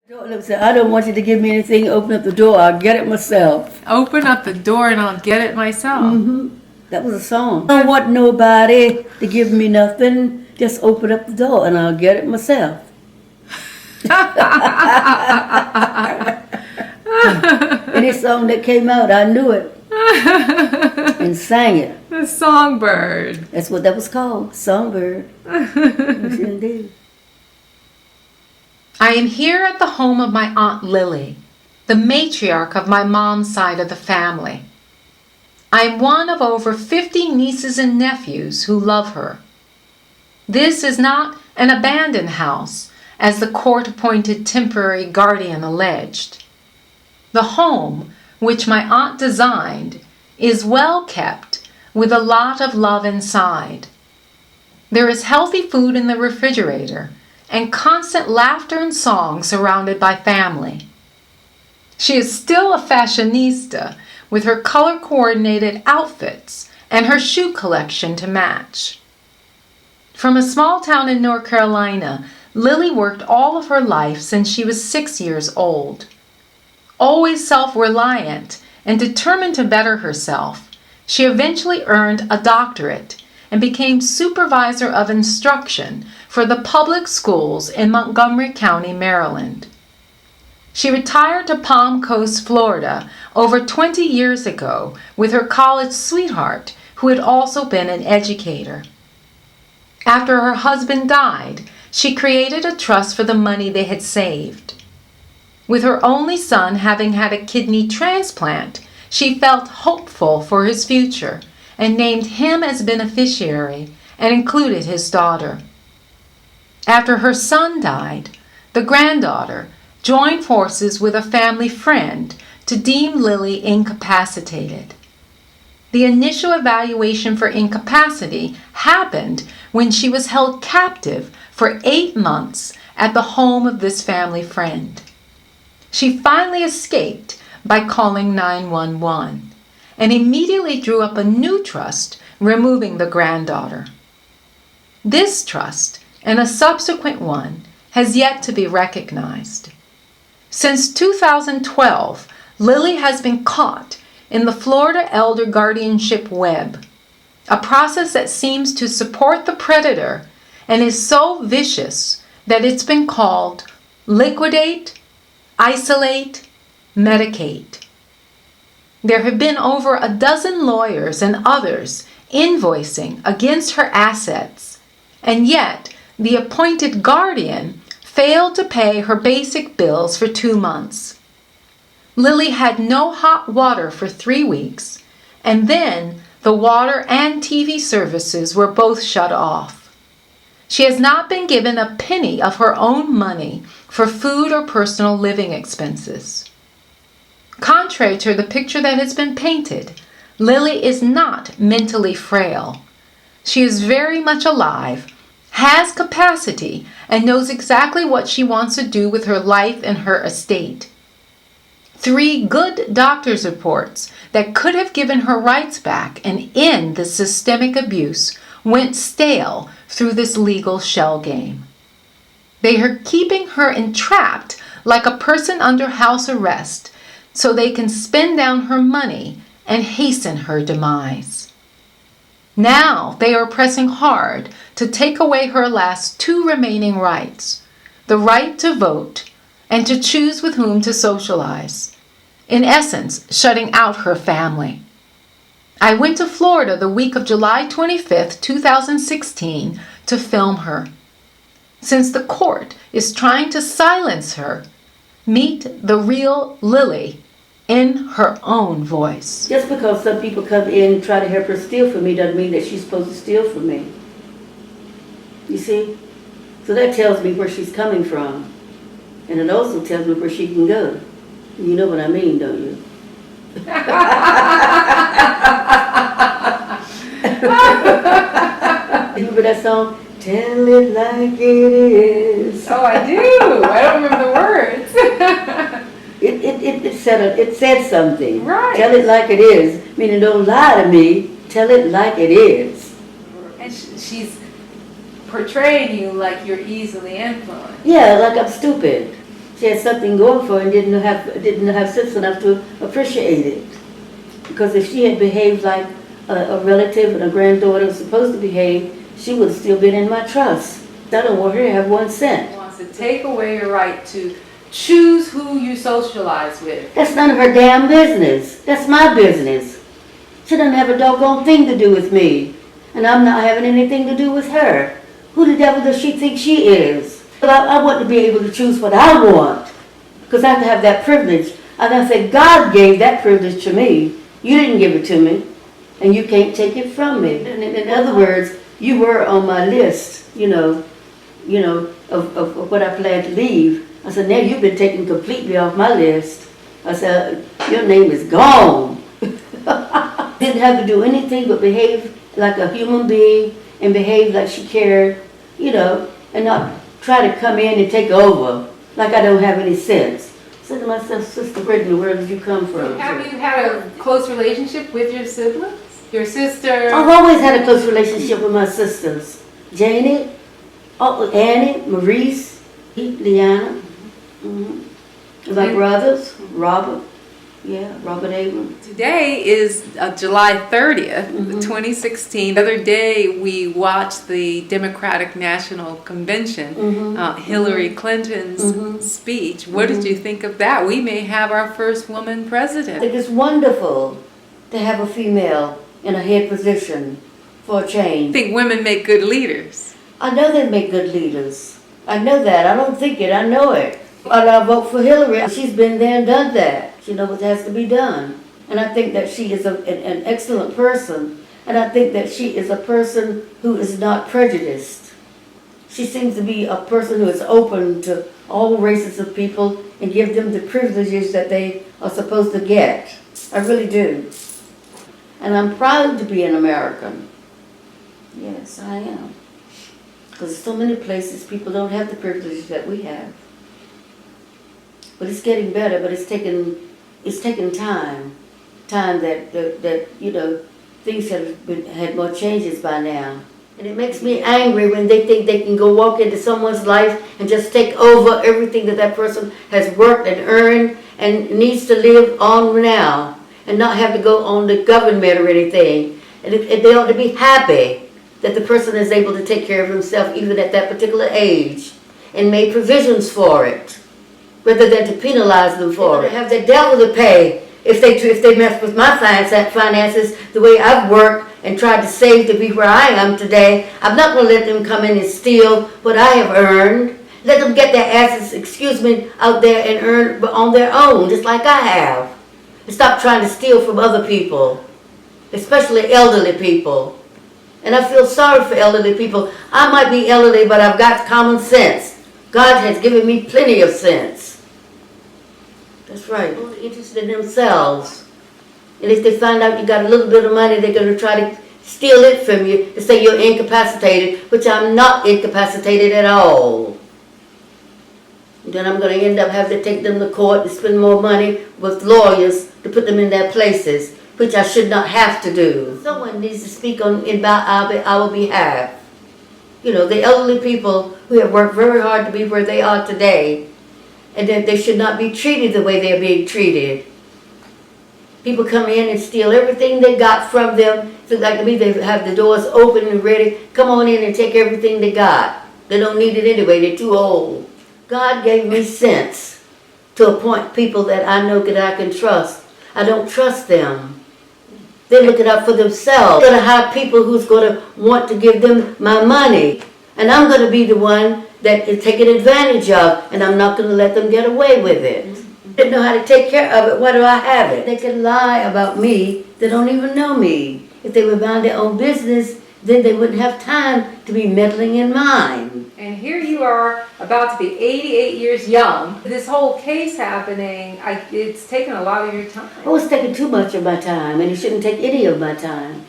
Look, said, I don't want you to give me anything. Open up the door. I'll get it myself. Open up the door and I'll get it myself. That was a song. I don't want nobody to give me nothing. Just open up the door and I'll get it myself. Any song that came out, I knew it and sang it. The songbird. That's what that was called, Songbird. Yes, indeed. I am here at the home of my Aunt Lily, the matriarch of my mom's side of the family. I am one of over 50 nieces and nephews who love her. This is not an abandoned house, as the court-appointed temporary guardian alleged. The home, which my aunt designed, is well kept with a lot of love inside. There is healthy food in the refrigerator and constant laughter and song surrounded by family. She is still a fashionista with her color-coordinated outfits and her shoe collection to match. From a small town in North Carolina, Lily worked all of her life since she was 6 years old. Always self-reliant and determined to better herself, she eventually earned a doctorate and became supervisor of instruction for the public schools in Montgomery County, Maryland. She retired to Palm Coast, Florida, over 20 years ago with her college sweetheart, who had also been an educator. After her husband died, she created a trust for the money they had saved. With her only son having had a kidney transplant, she felt hopeful for his future and named him as beneficiary and included his daughter. After her son died, the granddaughter joined forces with a family friend to deem Lily incapacitated. The initial evaluation for incapacity happened when she was held captive for 8 months at the home of this family friend. She finally escaped by calling 911 and immediately drew up a new trust, removing the granddaughter. This trust, and a subsequent one, has yet to be recognized. Since 2012, Lily has been caught in the Florida Elder Guardianship Web, a process that seems to support the predator and is so vicious that it's been called liquidate, isolate, medicate. There have been over a dozen lawyers and others invoicing against her assets, and yet the appointed guardian failed to pay her basic bills for 2 months. Lily had no hot water for 3 weeks, and then the water and TV services were both shut off. She has not been given a penny of her own money for food or personal living expenses. Contrary to the picture that has been painted, Lily is not mentally frail. She is very much alive, has capacity, and knows exactly what she wants to do with her life and her estate. 3 good doctor's reports that could have given her rights back and end the systemic abuse went stale through this legal shell game. They are keeping her entrapped like a person under house arrest so they can spend down her money and hasten her demise. Now they are pressing hard to take away her last 2 remaining rights, the right to vote and to choose with whom to socialize, in essence, shutting out her family. I went to Florida the week of July 25th, 2016 to film her. Since the court is trying to silence her, meet the real Lily in her own voice. Just because some people come in and try to help her steal from me doesn't mean that she's supposed to steal from me. You see? So that tells me where she's coming from. And it also tells me where she can go. You know what I mean, don't you? Remember that song? Tell it like it is. Oh, I do. I don't remember the words. It said something. Right. Tell it like it is. Meaning don't lie to me. Tell it like it is. And she's portraying you like you're easily influenced. Yeah, like I'm stupid. she had something going for her and didn't have sense enough to appreciate it. Because if she had behaved like a relative and a granddaughter was supposed to behave, she would have still been in my trust. I don't want her to have 1 cent. Wants to take away your right to choose who you socialize with. That's none of her damn business. That's my business. She doesn't have a doggone thing to do with me. And I'm not having anything to do with her. Who the devil does she think she is? But I want to be able to choose what I want. Because I have to have that privilege. And I say, God gave that privilege to me. You didn't give it to me. And you can't take it from me. And in other words, you were on my list, of what I plan to leave. I said, now you've been taken completely off my list. I said, your name is gone. Didn't have to do anything but behave like a human being and behave like she cared, and not try to come in and take over like I don't have any sense. I said to myself, sister, where in the world did you come from? Have you had a close relationship with your siblings? Your sister? I've always had a close relationship with my sisters. Janie, Annie, Maurice, Leanna. Mm-hmm. My brothers, Robert. Yeah, Robert Abram. Today is July 30th, 2016. The other day we watched the Democratic National Convention, Hillary Clinton's speech. What did you think of that? We may have our first woman I president. think it's wonderful to have a female in a head position for a change. I think women make good leaders. I know they make good leaders. I know that. I don't think it. I know it. And I vote for Hillary. She's been there and done that. She knows what has to be done. And I think that she is an excellent person. And I think that she is a person who is not prejudiced. She seems to be a person who is open to all races of people and give them the privileges that they are supposed to get. I really do. And I'm proud to be an American. Yes, I am. Because so many places people don't have the privileges that we have. But it's getting better, but it's taken time. Time that things have had more changes by now. And it makes me angry when they think they can go walk into someone's life and just take over everything that person has worked and earned and needs to live on now and not have to go on the government or anything. And they ought to be happy that the person is able to take care of himself even at that particular age and made provisions for it, rather than to penalize them for it. Have the devil to pay if they mess with my finances the way I've worked and tried to save to be where I am today. I'm not going to let them come in and steal what I have earned. Let them get their asses, out there and earn on their own, just like I have. And stop trying to steal from other people, especially elderly people. And I feel sorry for elderly people. I might be elderly, but I've got common sense. God has given me plenty of sense. That's right. They're interested in themselves. And if they find out you got a little bit of money, they're going to try to steal it from you and say you're incapacitated, which I'm not incapacitated at all. And then I'm going to end up having to take them to court and spend more money with lawyers to put them in their places, which I should not have to do. Someone needs to speak on about our behalf. The elderly people who have worked very hard to be where they are today, and that they should not be treated the way they're being treated. People come in and steal everything they got from them. So like me, they have the doors open and ready. Come on in and take everything they got. They don't need it anyway. They're too old. God gave me sense to appoint people that I know that I can trust. I don't trust them. They're looking out for themselves. They're going to hire people who's going to want to give them my money. And I'm going to be the one that is taken advantage of, and I'm not going to let them get away with it. They know how to take care of it. Why do I have it? They can lie about me. They don't even know me. If they were mind their own business, then they wouldn't have time to be meddling in mine. And here you are, about to be 88 years young. This whole case happening, it's taken a lot of your time. Oh, it's taking too much of my time, and it shouldn't take any of my time.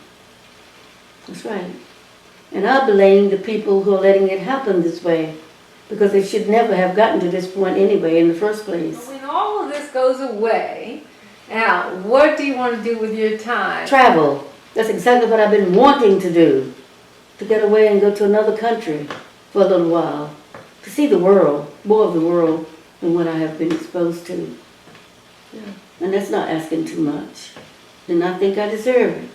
That's right. And I blame the people who are letting it happen this way, because they should never have gotten to this point anyway in the first place. When all of this goes away, now, what do you want to do with your time? Travel. That's exactly what I've been wanting to do. To get away and go to another country for a little while. To see the world, more of the world. than what I have been exposed to. Yeah. And that's not asking too much. And I think I deserve it.